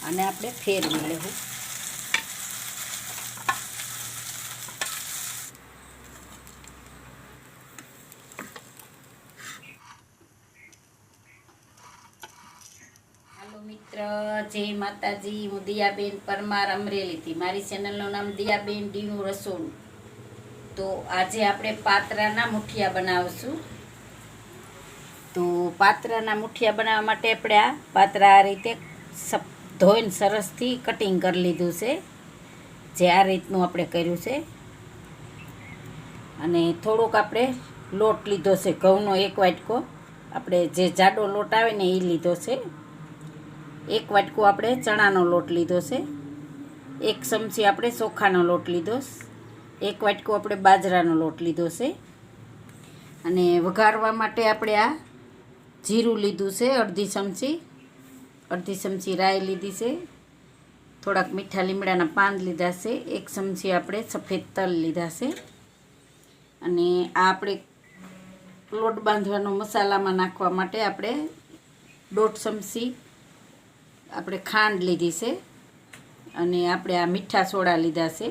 આને આપણે ફેરવી લેવું. હાલો મિત્ર, જય માતાજી. હું દિયાબેન પરમાર અમરેલીથી. મારી ચેનલનું નામ દિયાબેન ડીનું રસોડું. તો આજે આપણે પાત્રાના મુઠિયા બનાવશું. તો પાત્રાના મુઠિયા બનાવવા માટે આપણે આ પાત્રા આ રીતે ધોઈને સરસથી કટિંગ કરી લીધું છે, જે આ રીતનું આપણે કર્યું છે. અને થોડોક આપણે લોટ લીધો છે, ઘઉંનો 1 વાટકો. આપણે જે જાડો લોટ આવે ને એ લીધો છે. 1 વાટકો આપણે ચણાનો લોટ લીધો છે. 1 ચમચી આપણે ચોખાનો લોટ લીધો. 1 વાટકો આપણે બાજરાનો લોટ લીધો છે. અને વઘારવા માટે આપણે આ જીરું લીધું છે, અડધી ચમચી રાઈ લીધી છે. થોડાક મીઠા લીમડાના પાન લીધા છે. 1 ચમચી આપણે સફેદ તલ લીધા છે. અને આ આપણે લોટ બાંધવાનો મસાલામાં નાખવા માટે આપણે 1.5 ચમચી આપણે ખાંડ લીધી છે. અને આપણે આ મીઠા સોડા લીધા છે.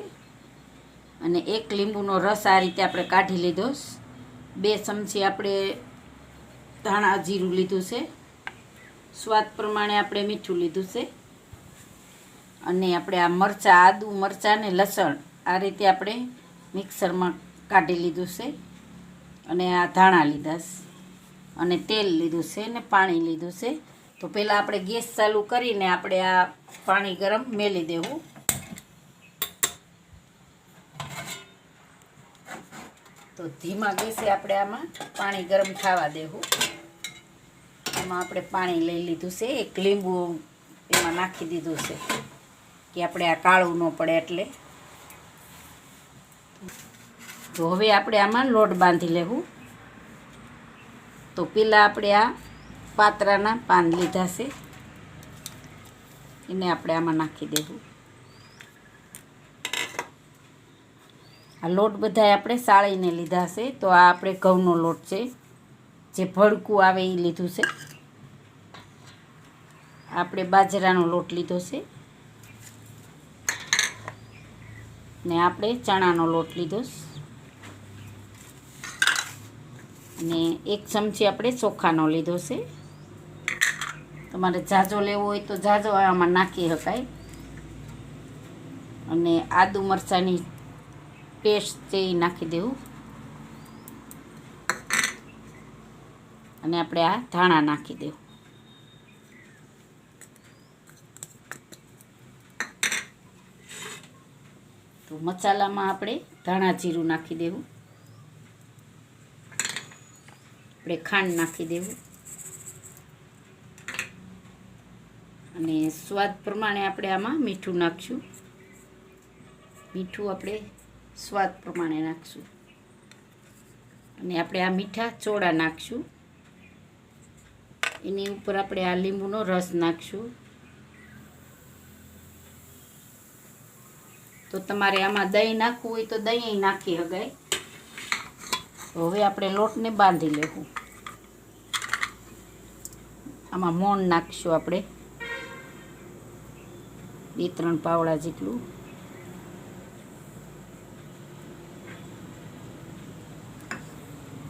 અને 1 લીંબુનો રસ આ રીતે આપણે કાઢી લીધો. 2 ચમચી આપણે ધાણા જીરું લીધું છે. સ્વાદ પ્રમાણે આપણે મીઠું લીધું છે. અને આપણે આ મરચાં, આદુ મરચાં ને લસણ આ રીતે આપણે મિક્સરમાં કાઢી લીધું છે. અને આ ધાણા લીધા છે. અને તેલ લીધું છે ને પાણી લીધું છે. તો પહેલાં આપણે ગેસ ચાલુ કરીને આપણે આ પાણી ગરમ મેલી દેવું. તો ધીમા ગેસે આપણે આમાં પાણી ગરમ થવા દેવું. એમાં આપણે પાણી લઈ લીધું છે. 1 લીંબુ એમાં નાખી દીધું છે કે આપણે આ કાળું ન પડે એટલે. તો હવે આપણે આમાં લોટ બાંધી લેવું. તો પહેલાં આપણે આ પાત્રાના પાન લીધા છે, એને આપણે આમાં નાખી દેવું. આ લોટ બધાય આપણે સાળીને લીધા છે. તો આ આપણે ઘઉંનો લોટ છે, જે ભડકું આવે એ લીધું છે. આપણે બાજરાનો લોટ લીધો છે. ને આપણે ચણાનો લોટ લીધો. અને 1 ચમચી આપણે ચોખાનો લીધો છે. તમારે જાજો લેવો હોય તો જાજો આમાં નાખી શકાય. અને આદુ મરચાંની પેસ્ટ છે એ નાખી દેવું. અને આપણે આ ધાણા નાખી દેવું. તો મસાલામાં આપણે ધાણા જીરું નાખી દેવું. આપણે ખાંડ નાખી દેવું. અને સ્વાદ પ્રમાણે આપણે આમાં મીઠું નાખશું. મીઠું આપણે સ્વાદ પ્રમાણે નાખશું. અને આપણે આ મીઠા ચોળા નાખશું. એની ઉપર આપણે આ લીંબુનો રસ નાખશું. તો તમારે આમાં દહીં નાખવું હોય તો દહીં નાખી શકાય. તો હવે આપણે લોટને બાંધી લેવું. આમાં મોણ નાખશું આપણે 2-3 પાવડા જેટલું.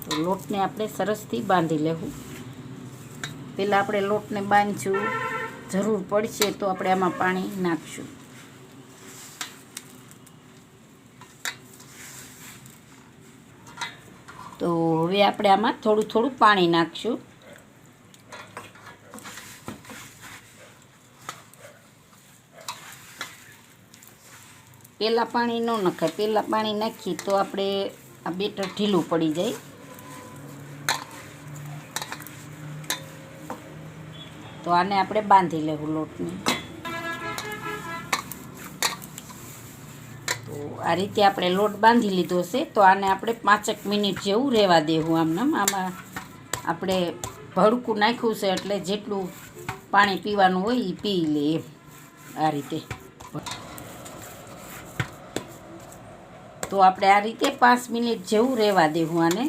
તો લોટને આપણે સરસથી બાંધી લેવું. પહેલાં આપણે લોટને બાંધશું, જરૂર પડશે તો આપણે આમાં પાણી નાખશું. તો હવે આપણે આમાં થોડું થોડું પાણી નાખશું. પહેલાં પાણી ન નખાય. પહેલાં પાણી નાખીએ તો આપણે આ બેટર ઢીલું પડી જાય. તો આને આપણે બાંધી લેવું લોટને. તો આ રીતે આપણે લોટ બાંધી લીધો છે. તો આને આપણે 5 મિનિટ જેવું રહેવા દેવું. આમાં આપણે ભડકું નાખ્યું છે એટલે જેટલું પાણી પીવાનું હોય એ પી લે એમ. આ રીતે તો આપણે આ રીતે 5 મિનિટ જેવું રહેવા દેવું આને.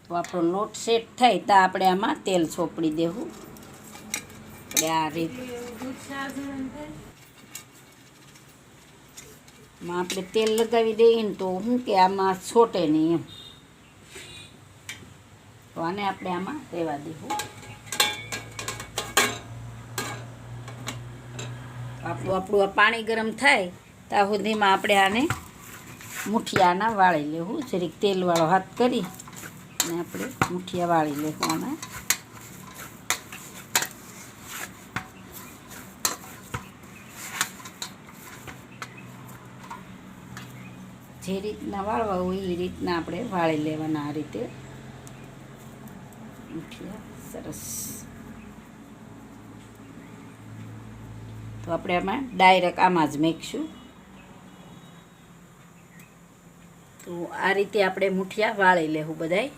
તો આપણો લોટ સેટ થાય તો આપણે આમાં તેલ ચોપડી દેવું. આપણે આ રીતમાં આપણે તેલ લગાવી દઈએ ને તો શું કે આમાં છોટે નહીં એમ. તો આને આપણે આમાં રહેવા દેવું. આપણું આ પાણી ગરમ થાય ત્યાં સુધીમાં આપણે આને મુઠિયાના વાળી લેવું. જરીક તેલવાળો હાથ કરી અને આપણે મુઠિયા વાળી લેવું આના. જે રીતના વાળવા હોય એ રીતના આપણે વાળી લેવાના. આ રીતે મુઠિયા સરસ. તો આપણે આમાં ડાયરેક્ટ આમાં જ મેકશું. તો આ રીતે આપણે મુઠિયા વાળી લેવું બધાય.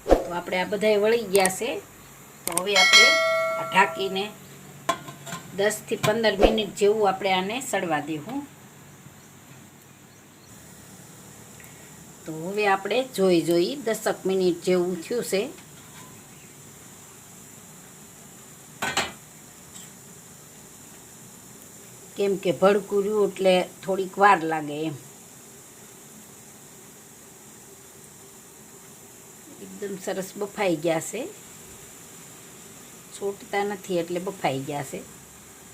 તો આપણે આ બધાય વળી ગયા છે. તો હવે આપણે આ ઢાંકીને 10 થી 15 મિનિટ જેવું આપણે આને સડવા દેવું. તો હવે આપણે જોઈ 10 મિનિટ જેવું થયું છે. કેમ કે ભડકું રહ્યું એટલે થોડીક વાર લાગે એમ. એકદમ સરસ બફાઈ ગયા છે. છૂટતા નથી એટલે બફાઈ ગયા છે.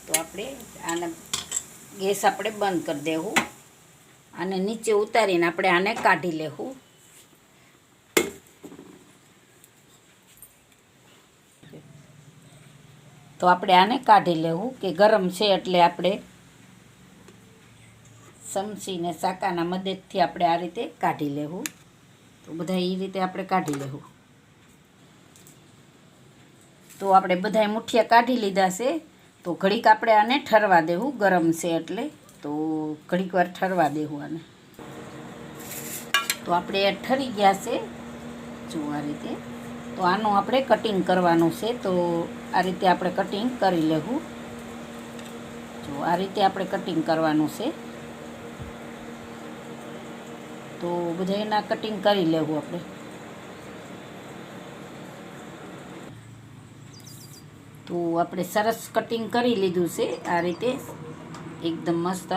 તો આપણે આને ગેસ આપણે બંધ કરી દેવું. આને નીચે ઉતારીને આપણે આને કાઢી લેવું. તો આપણે આને કાઢી લેવું કે ગરમ છે એટલે આપણે ચમચીને ચાકાના મદદથી આપણે આ રીતે કાઢી લેવું. તો બધા એ રીતે આપણે કાઢી લેવું. તો આપણે બધાય મુઠિયા કાઢી લીધા છે. તો ઘડીક આપણે આને ઠરવા દેવું. ગરમ છે એટલે તો ઘડીક વાર ઠરવા દેવું આને. તો આપણે ઠરી ગયા છે જો આ રીતે. તો આનું આપણે કટિંગ કરવાનું છે. તો આ રીતે આપણે કટિંગ કરી લેવું. જો આ રીતે આપણે કટિંગ કરવાનું છે. તો બધા એના કટિંગ કરી લેવું આપણે. તો આપણે સરસ કટિંગ કરી લીધું છે આ રીતે એકદમ મસ્ત.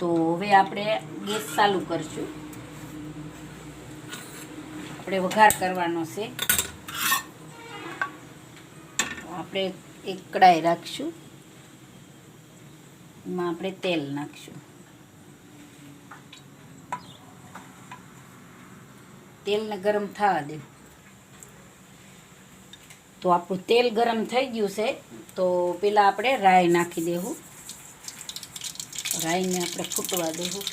તો હવે આપણે ગેસ ચાલુ કરશું. આપણે વઘાર કરવાનો છે. આપણે એક કડાઈ રાખશું. એમાં આપણે તેલ નાખશું. તેલને ગરમ થવા દેવું. તો આપણું તેલ ગરમ થઈ ગયું છે. તો પેલા આપણે રાઈ નાખી દેવું. રાઈને આપણે ફૂટવા દેવું.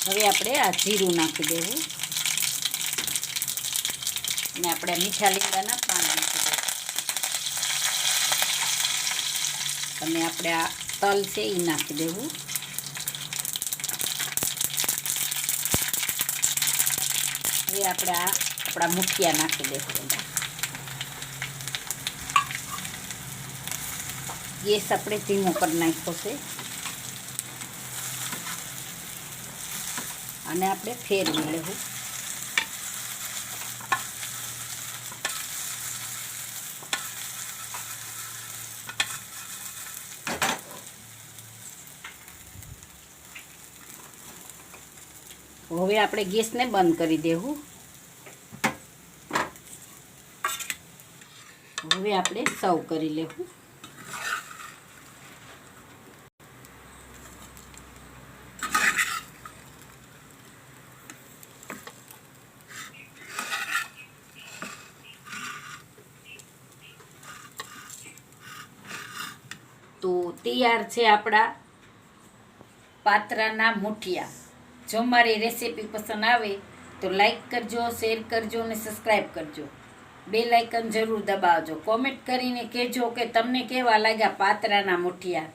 હવે આપણે આ જીરું નાખી દેવું. અને આપણે મીઠા લીમડાના પાન નાખી દેવું. અને આપણે આ તલ છે એ નાખી દેવું. હવે આપણે આપણા મુઠિયા નાખી દેવું. ગેસ આપણે ધીમો કરી નાખ્યો છે. અને આપણે ફેરવી લેવું. હવે આપણે ગેસને બંધ કરી દેવું. હવે આપણે સર્વ કરી લેવું. તો તૈયાર છે આપણા પાત્રાના મુઠિયા. જો મારી રેસીપી પસંદ આવે તો લાઈક કરજો, શેર કરજો અને સબસ્ક્રાઈબ કરજો. બેલ આઇકન જરૂર દબાવજો. કોમેન્ટ કરીને કહેજો કે તમને કેવા લાગ્યા પાત્રાના મુઠિયા.